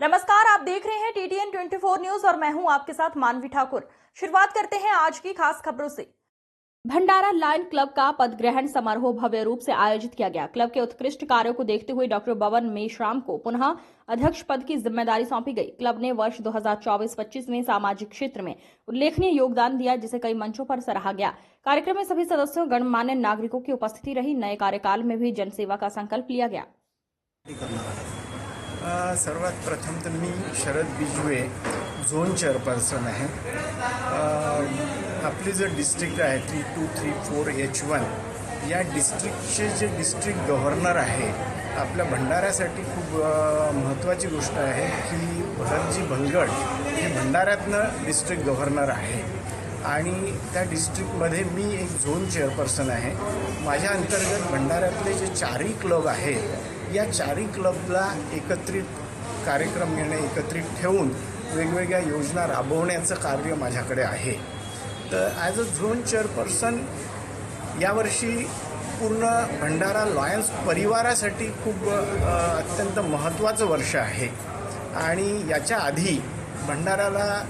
नमस्कार, आप देख रहे हैं TTN 24 न्यूज और मैं हूं आपके साथ मानवी ठाकुर। शुरुआत करते हैं आज की खास खबरों से। भंडारा लायन क्लब का पद ग्रहण समारोह भव्य रूप से आयोजित किया गया। क्लब के उत्कृष्ट कार्यों को देखते हुए डॉक्टर बबन मेश्राम को पुनः अध्यक्ष पद की जिम्मेदारी सौंपी गई। क्लब ने वर्ष 2024-25 में सामाजिक क्षेत्र में उल्लेखनीय योगदान दिया, जिसे कई मंचों पर सराहा गया। कार्यक्रम में सभी सदस्यों गणमान्य नागरिकों की उपस्थिति रही। नए कार्यकाल में भी जनसेवा का संकल्प लिया गया। सर्वात प्रथम तर मी शरद बिजवे झोन चेअरपर्सन आहे। आपली जो डिस्ट्रिक्ट आहे 3234H1 या डिस्ट्रिक्टचे जे डिस्ट्रिक्ट गव्हर्नर आहे, आपल्या भंडाऱ्यासाठी खूप महत्त्वाची गोष्ट आहे की भरतजी भलगड हे भंडाऱ्यातनं डिस्ट्रिक्ट गव्हर्नर आहे आणि त्या डिस्ट्रिक्टमध्ये मी एक झोन चेअरपर्सन आहे। माझ्या अंतर्गत भंडाऱ्यातले जे चारही क्लब आहेत, या चारही क्लबला एकत्रित कार्यक्रम घेणे, एकत्रित ठेवून वेगवेगळ्या योजना राबवण्याचं कार्य माझ्याकडे आहे। तर ॲज अ झोन चेअरपर्सन यावर्षी पूर्ण भंडारा लायन्स परिवारासाठी खूप अत्यंत महत्त्वाचं वर्ष आहे आणि याच्या आधी भंडाराला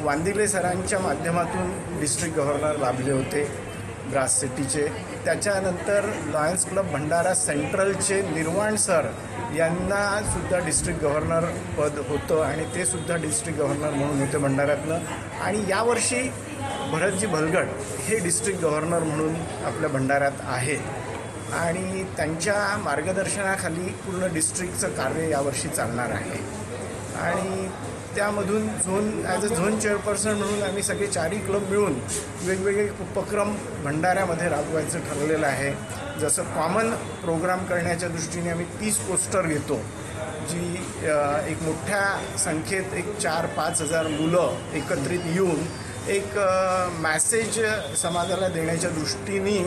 वांदिले सरांच्या माध्यमातून डिस्ट्रिक्ट गव्हर्नर लाभले होते ग्रास सिटीचे। त्याच्यानंतर लायन्स क्लब भंडारा सेंट्रलचे निर्वाण सर यांना सुद्धा डिस्ट्रिक्ट गव्हर्नर पद होतं आणि ते सुद्धा डिस्ट्रिक्ट गव्हर्नर म्हणून होते भंडाऱ्यातनं। आणि यावर्षी भरतजी भलगड हे डिस्ट्रिक्ट गव्हर्नर म्हणून आपल्या भंडाऱ्यात आहेत आणि त्यांच्या मार्गदर्शनाखाली पूर्ण डिस्ट्रिक्टचं कार्य यावर्षी चालणार आहे। आणि त्यामधून ॲज अ झोन चेअरपर्सन म्हणून आम्ही सगळे चारही क्लब मिळून वेगवेगळे उपक्रम भंडाऱ्यामध्ये राबवायचं ठरलेलं आहे। जसं कॉमन प्रोग्राम करण्याच्या दृष्टीने आम्ही 30 पोस्टर घेतो, जी एक मोठ्या संख्येत एक 4-5 हजार मुलं एकत्रित येऊन एक मॅसेज समाजाला देण्याच्या दृष्टीने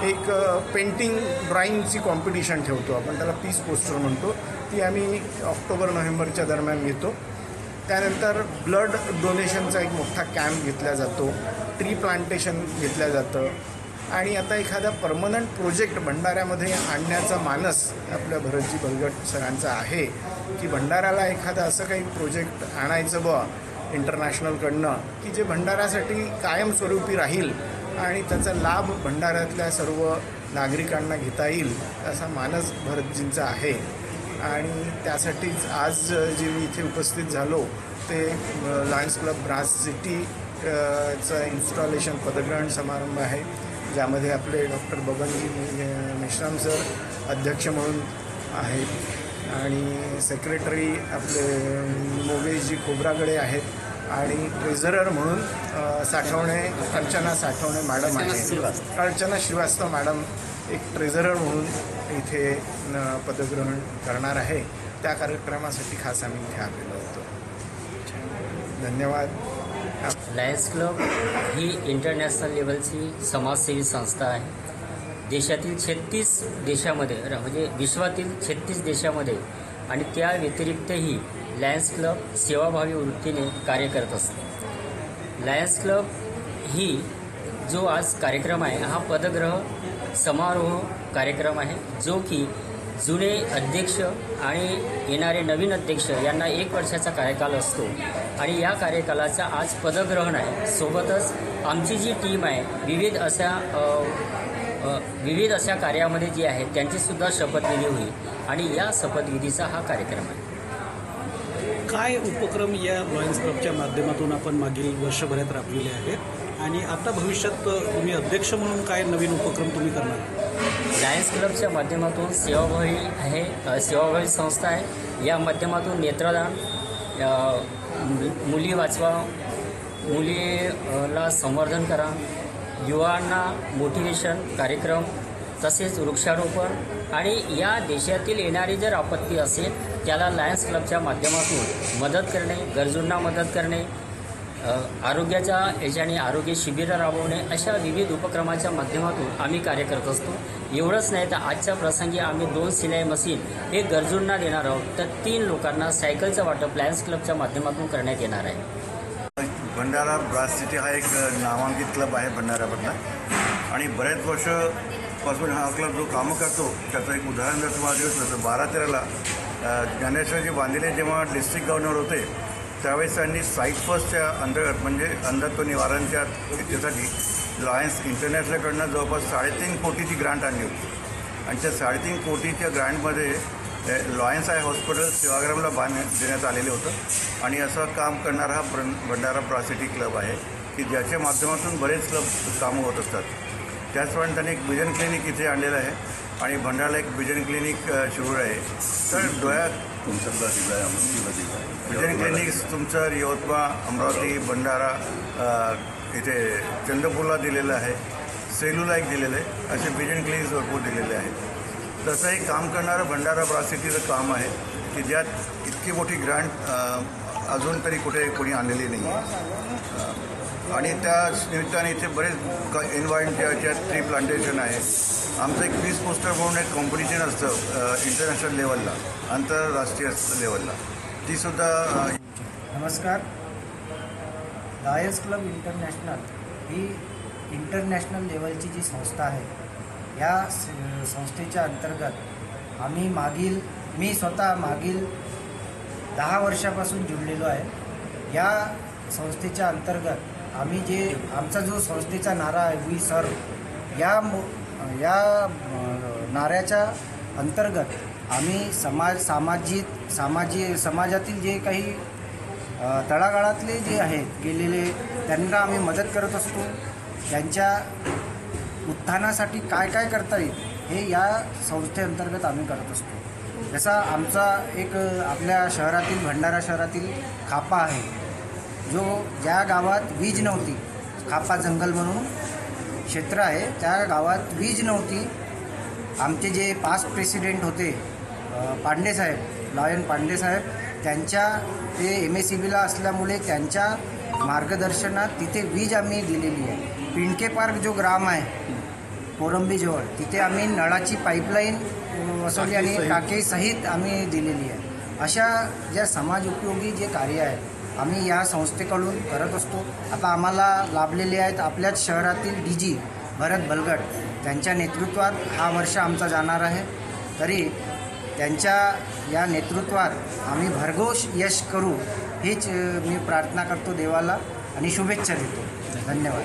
एक पेंटिंग ड्रॉइंगची कॉम्पिटिशन ठेवतो। आपण त्याला पीस पोस्टर म्हणतो। ती आम्ही ऑक्टोबर-नोव्हेंबरच्या दरम्यान घेतो। त्यानंतर ब्लड डोनेशनचा एक मोठा कॅम्प घेतला जातो, ट्री प्लांटेशन घेतलं जातं आणि आता एखादा परमनंट प्रोजेक्ट भंडाऱ्यामध्ये आणण्याचा मानस आपल्या भरतजी भलगड सरांचा आहे की भंडाऱ्याला एखादा असं काही प्रोजेक्ट आणायचं इंटरनॅशनलकडनं की जे भंडाऱ्यासाठी कायमस्वरूपी राहील आणि त्याचा लाभ भंडाऱ्यातल्या सर्व नागरिकांना घेता येईल असा मानस भरतजींचा आहे। आणि त्यासाठीच आज जे मी इथे उपस्थित झालो ते लायन्स क्लब ग्रास सिटीचं इन्स्टॉलेशन पदग्रहण समारंभ आहे, ज्यामध्ये आपले डॉक्टर बबनजी मेश्राम सर अध्यक्ष म्हणून आहेत आणि सेक्रेटरी आपले मोगेशजी खोब्रागडे आहेत आणि ट्रेझरर म्हणून अर्चना साठवणे मॅडम आहे। अर्चना श्रीवास्तव मॅडम एक ट्रेझरर म्हणून इथे पदग्रहण करणार आहे। त्या कार्यक्रमासाठी खास आम्ही इथे आलेलो होतो। धन्यवाद। लायन्स क्लब ही इंटरनॅशनल लेवलची समाजसेवी संस्था आहे। देशातील 36 देशामध्ये म्हणजे विश्वातील 36 देशामध्ये आणि त्या व्यतिरिक्तही लायन्स क्लब सेवाभावी वृत्तीने कार्य करत असते। लायन्स क्लब ही जो आज कार्यक्रम आहे हा पदग्रह समारोह कार्यक्रम आहे, जो की जुने अध्यक्ष आणि येणारे नवीन अध्यक्ष यांना 1 वर्षाचा कार्यकाल असतो आणि या कार्यकालाचा आज पदग्रहण आहे। सोबतच आमची जी टीम आहे विविध अशा कार्यामध्ये जी आहे त्यांचीसुद्धा शपथविधी होईल आणि या शपथविधीचा हा कार्यक्रम आहे। काय उपक्रम या लायन्स क्लबच्या माध्यमातून आपण मागील वर्षभरात राबविले आहेत आणि आता भविष्यात तुम्ही अध्यक्ष म्हणून काय नवीन उपक्रम तुम्ही करणार? लायन्स क्लबच्या माध्यमातून सेवाभावी संस्था आहे। या माध्यमातून नेत्रदान, मुली वाचवा, मुलीला संवर्धन करा, युवांना मोटिवेशन कार्यक्रम, तसेच वृक्षारोपण आणि या देशातील येणारी जर आपत्ती असेल त्याला लायन्स क्लबच्या माध्यमातून मदत करणे, गरजूंना मदत करणे, आरोग्याच्या याच्याने आरोग्य शिबिरं राबवणे, अशा विविध उपक्रमाच्या माध्यमातून आम्ही कार्य करत असतो। एवढंच नाही तर आजच्या प्रसंगी आम्ही 2 सिलाई मशीन हे गरजूंना देणार आहोत, तर 3 लोकांना सायकलचं वाटप लायन्स क्लबच्या माध्यमातून करण्यात येणार आहे। भंडारा ग्रास सिटी हा एक नामांकित क्लब आहे भंडाऱ्यामधला आणि बरेच वर्षपासून हा क्लब जो कामं करतो त्याचं एक उदाहरण जर तुम्हाला दिलं तर 12-13ला ज्ञानेश्वरजी बांधिले जेव्हा डिस्ट्रिक्ट गव्हर्नर होते त्यावेळेस त्यांनी साईट फर्स्टच्या अंतर्गत म्हणजे अंधत्व निवारणच्या याच्यासाठी लॉयन्स इंटरनॅशनलकडनं जवळपास 3.5 कोटीची ग्रांट आणली होती आणि त्या 3.5 कोटीच्या ग्रांटमध्ये लॉयन्स आय हॉस्पिटल सेवाग्रामला देण्यात आलेलं होतं आणि असं काम करणारा हा भंडारा ब्रासिटी क्लब आहे की ज्याच्या माध्यमातून बरेच क्लब कामं होत असतात. त्याचप्रमाणे त्यांनी एक विजन क्लिनिक इथे आणलेलं आहे आणि भंडाराला एक विजन क्लिनिक सुरू आहे. तर डोळ्यात विजन क्लिनिक तुमचं यवतमाळ, अमरावती, भंडारा, इथे चंद्रपूरला दिलेलं आहे, सेलूला एक दिलेलं आहे, असे विजन क्लिनिक्स भरपूर दिलेले आहेत. तसंही काम करणारं भंडारा ब्रासिटीचं काम आहे की ज्यात इतकी मोठी ग्रांट अजून तरी कुठे कोणी आणलेली नाही आहे. आणि त्या निमित्ताने इथे बरेच एन्व्हायरमेंटच्या ट्री प्लांटेशन आहे. आमचं एक पीस पोस्टर म्हणून एक कॉम्पिटिशन असतं इंटरनॅशनल लेवलला, आंतरराष्ट्रीय लेवलला, तीसुद्धा. नमस्कार. लायन्स क्लब इंटरनॅशनल ही इंटरनॅशनल लेवलची जी संस्था आहे, या संस्थेच्या अंतर्गत मी स्वतः मागील 10 वर्षापासून जुळलेलो आहे. या संस्थेच्या अंतर्गत आमचा जो संस्थेचा नारा आहे, वी सर्व, या नाऱ्याच्या अंतर्गत आम्ही समाजातील जे काही तळागाळातले जे आहेत गेलेले त्यांना आम्ही मदत करत असतो. त्यांच्या उत्थानासाठी काय काय करता येईल हे या संस्थेअंतर्गत आम्ही करत असतो. जसा आमचा एक आपल्या शहरातील भंडारा शहरातील खापा आहे, ज्या गावात वीज नव्हती, खापा जंगल म्हणून क्षेत्र आहे, त्या गावात वीज नव्हती. आमचे जे पास्ट प्रेसिडेंट होते पांडेसाहेब, लॉयन पांडेसाहेब, ते MSCBला असल्यामुळे त्यांच्या मार्गदर्शनात तिथे वीज आम्ही दिलेली आहे. पिंडके पार्क जो ग्राम आहे कोरंबीजवळ, तिथे आम्ही नळाची पाईपलाईन बसवली आणि टाकेसहित आम्ही दिलेली आहे. अशा ज्या समाज उपयोगी जे कार्य आहे आम्ही या संस्थेकडून करत असतो. आता आम्हाला लाभलेले आहेत आपल्याच शहरातील DG भरत बलगट, त्यांच्या नेतृत्वात हा वर्ष आमचा जाणार आहे. तरी त्यांच्या या नेतृत्वात आम्ही भरघोष यश करू हीच मी प्रार्थना करतो देवाला आणि शुभेच्छा देतो. धन्यवाद.